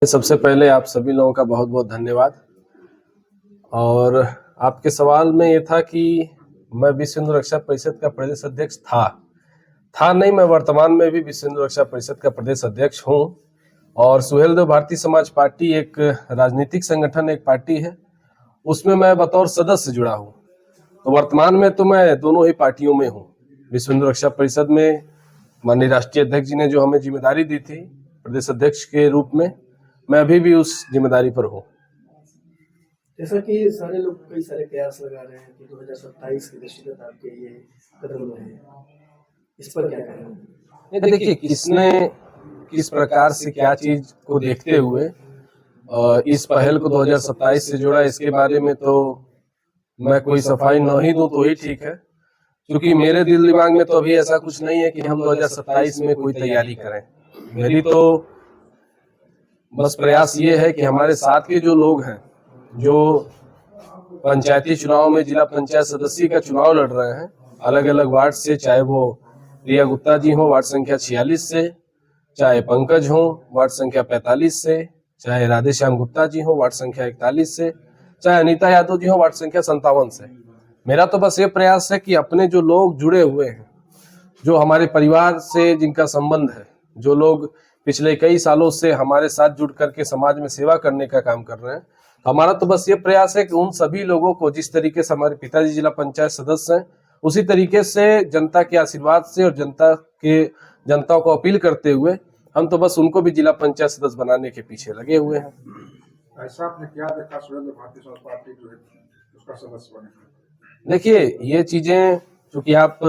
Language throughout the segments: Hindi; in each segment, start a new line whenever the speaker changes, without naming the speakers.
सबसे पहले आप सभी लोगों का बहुत बहुत धन्यवाद। और आपके सवाल में ये था कि मैं विश्व हिंदू रक्षा परिषद का प्रदेश अध्यक्ष था नहीं, मैं वर्तमान में भी विश्व हिंदू रक्षा परिषद का प्रदेश अध्यक्ष हूँ। और सुहेलदेव भारतीय समाज पार्टी एक राजनीतिक संगठन, एक पार्टी है, उसमें मैं बतौर सदस्य जुड़ा हूँ। तो वर्तमान में तो मैं दोनों ही पार्टियों में हूँ। विश्व हिंदू रक्षा परिषद में माननीय राष्ट्रीय अध्यक्ष जी ने जो हमें जिम्मेदारी दी थी प्रदेश अध्यक्ष के रूप में, मैं अभी भी उस जिम्मेदारी पर हूँ।
जैसा कि सारे लोग कई सारे प्रयास लगा रहे हैं कि 2027 की दृष्टिगत आपके ये कदम है, इस पर क्या कहेंगे?
देखिए, किसने किस प्रकार से क्या चीज को देखते हुए इस पहल को 2027 से जोड़ा, इसके बारे में तो मैं कोई सफाई न ही दूं तो ही ठीक है, क्योंकि मेरे दिल दिमाग में तो अभी ऐसा कुछ नहीं है कि हम 2027 में कोई तैयारी करें। मेरी तो बस प्रयास ये है कि हमारे साथ के जो लोग हैं, जो पंचायती चुनाव में जिला पंचायत सदस्य का चुनाव लड़ रहे हैं अलग अलग वार्ड से, चाहे वो प्रिया गुप्ता जी हो वार्ड संख्या 46 से, चाहे पंकज हो वार्ड संख्या 45 से, चाहे राधेश्याम गुप्ता जी हो वार्ड संख्या 41 से, चाहे अनीता यादव जी हो वार्ड संख्या 57 से। मेरा तो बस ये प्रयास है कि अपने जो लोग जुड़े हुए हैं, जो हमारे परिवार से जिनका संबंध है, जो लोग पिछले कई सालों से हमारे साथ जुड़ करके समाज में सेवा करने का काम कर रहे हैं, हमारा तो बस ये प्रयास है कि उन सभी लोगों को, जिस तरीके से हमारे पिताजी जिला पंचायत सदस्य हैं, उसी तरीके से जनता के आशीर्वाद से और जनता को अपील करते हुए हम तो बस उनको भी जिला पंचायत सदस्य बनाने के पीछे लगे हुए हैं।
ऐसा आपने क्या देखा सुहेलदेव भारतीय समाज पार्टी जो है उसका सदस्य बने?
देखिए, ये चीजें, चूंकि आप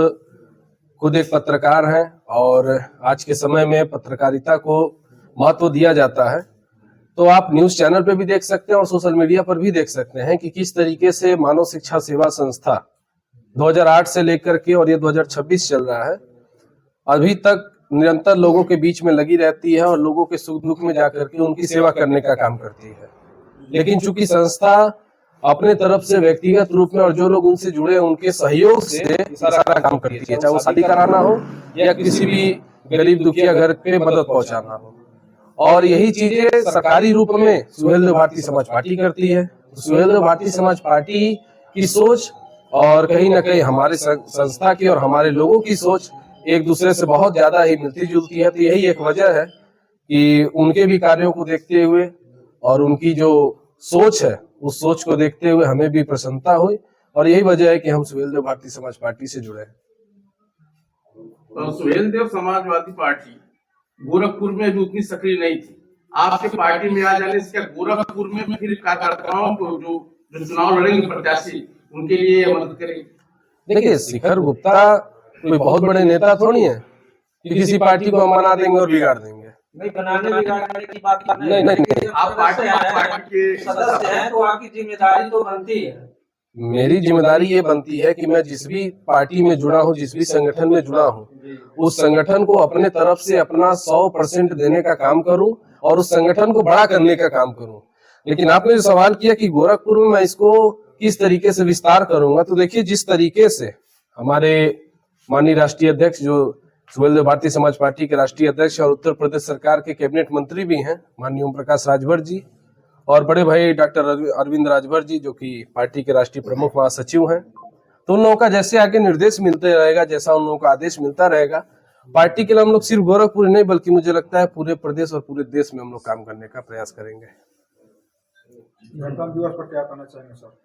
खुद एक पत्रकार हैं और आज के समय में पत्रकारिता को महत्व दिया जाता है, तो आप न्यूज चैनल पे भी देख सकते हैं और सोशल मीडिया पर भी देख सकते हैं कि किस तरीके से मानव शिक्षा सेवा संस्था 2008 से लेकर के और ये 2026 चल रहा है, अभी तक निरंतर लोगों के बीच में लगी रहती है और लोगों के सुख दुख में जाकर के उनकी सेवा करने का काम करती है। लेकिन चूंकि संस्था अपने तरफ से व्यक्तिगत रूप में और जो लोग उनसे जुड़े उनके सहयोग से सारा काम करती है, चाहे वो शादी कराना हो या किसी भी गरीब दुखिया घर पे मदद पहुंचाना हो, और यही चीजें सरकारी रूप में सुहेलदेव भारतीय समाज पार्टी करती है। सुहेलदेव भारतीय समाज पार्टी की सोच और कहीं ना कहीं हमारे संस्था की और हमारे लोगों की सोच एक दूसरे से बहुत ज्यादा ही मिलती जुलती है। तो यही एक वजह है कि उनके भी कार्यों को देखते हुए और उनकी जो सोच है उस सोच को देखते हुए हमें भी प्रसन्नता हुई, और यही वजह है कि हम सुहेलदेव भारतीय समाज पार्टी से जुड़े हैं।
तो सुहेलदेव समाजवादी पार्टी गोरखपुर में भी उतनी सक्रिय नहीं थी। आपके पार्टी में आ जाने से क्या गोरखपुर में फिर कार्यकर्ताओं को जो चुनाव लड़ेंगे प्रत्याशी उनके लिए मदद करेगी?
देखिए, शिखर गुप्ता कोई बहुत बड़े नेता थोड़ी है कि किसी पार्टी को हम बना देंगे और बिगाड़ देंगे।
नहीं, बनाने बिगाड़ने की बात
नहीं।
आप पार्टी के
सदस्य हैं तो आपकी जिम्मेदारी तो बनती है।
मेरी जिम्मेदारी ये बनती है कि मैं जिस भी पार्टी में जुड़ा हूँ, जिस भी संगठन में जुड़ा हूँ, उस संगठन को अपने तरफ से अपना 100% देने का काम करूं और उस संगठन को बड़ा करने का काम करूं। लेकिन आपने जो सवाल किया कि गोरखपुर में मैं इसको किस तरीके से विस्तार करूंगा, तो देखिए, जिस तरीके से हमारे माननीय राष्ट्रीय अध्यक्ष, जो सुहेलदेव भारतीय समाज पार्टी के राष्ट्रीय अध्यक्ष और उत्तर प्रदेश सरकार के कैबिनेट मंत्री भी हैं, माननीय ओम प्रकाश राजभर जी, और बड़े भाई डॉक्टर अरविंद राजभर जी, जो कि पार्टी के राष्ट्रीय प्रमुख महासचिव हैं, तो उन लोगों का जैसे आगे निर्देश मिलते रहेगा, जैसा उन लोगों का आदेश मिलता रहेगा, पार्टी के लिए हम लोग सिर्फ गोरखपुर नहीं बल्कि मुझे लगता है पूरे प्रदेश और पूरे देश में हम लोग काम करने का प्रयास करेंगे।
गणतंत्र दिवस पर क्या कहना चाहेंगे सर?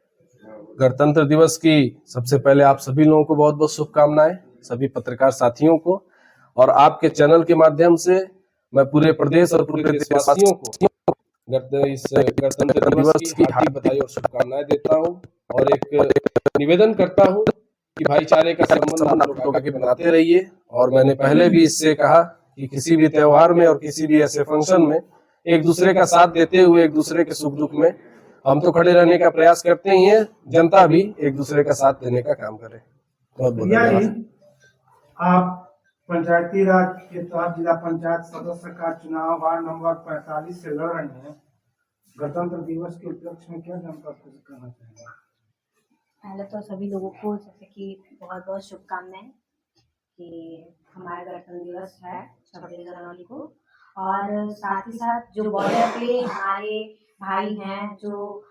गणतंत्र दिवस की सबसे पहले आप सभी लोगों को बहुत बहुत शुभकामनाएं, सभी पत्रकार साथियों को, और आपके चैनल के माध्यम से मैं पूरे प्रदेश और पूरे देशवासियों को इस गणतंत्र दिवस की हार्दिक बधाई और शुभकामनाएं देता हूं, और एक निवेदन करता हूं कि भाईचारे का संबंध आप लोग आगे बनाते रहिए। और मैंने पहले भी इससे कहा कि किसी भी त्योहार में और किसी भी ऐसे फंक्शन में एक दूसरे का साथ देते हुए, एक दूसरे के सुख दुख में हम तो खड़े रहने का प्रयास करते ही हैं, जनता भी एक दूसरे का साथ देने का काम करे। बहुत बहुत धन्यवाद।
आप पंचायती राज के तहत जिला पंचायत सदस्य का चुनाव वार्ड नंबर 45 से लड़ रहे हैं। गणतंत्र दिवस के उपलक्ष्य में क्या जानकारी करना चाहेंगे?
पहले तो सभी लोगों को जैसे कि बहुत बहुत शुभकामनाएं कि हमारा गणतंत्र दिवस है 26 जनवरी को, और साथ ही साथ जो बॉर्डर पे हमारे भाई हैं जो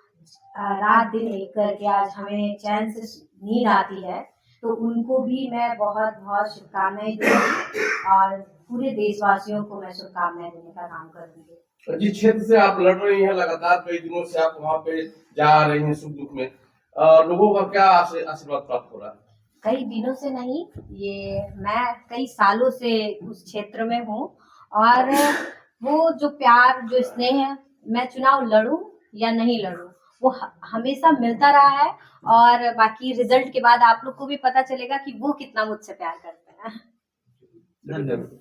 रात दिन एक करके आज हमें चैन से नींद आती है, तो उनको भी मैं बहुत बहुत शुभकामनाएं दूंगी और पूरे देशवासियों को मैं शुभकामनाएं देने का काम करूंगी।
जिस क्षेत्र से आप लड़ रही हैं, लगातार कई दिनों से आप वहाँ पे जा रही हैं सुख दुख में, लोगों का क्या आशीर्वाद प्राप्त हो रहा है?
कई दिनों से नहीं, ये मैं कई सालों से उस क्षेत्र में हूँ और वो जो प्यार जो स्नेह है, मैं चुनाव लड़ूं या नहीं लड़ूं, वो हमेशा मिलता रहा है। और बाकी रिजल्ट के बाद आप लोग को भी पता चलेगा कि वो कितना मुझसे प्यार करते हैं।
धन्यवाद।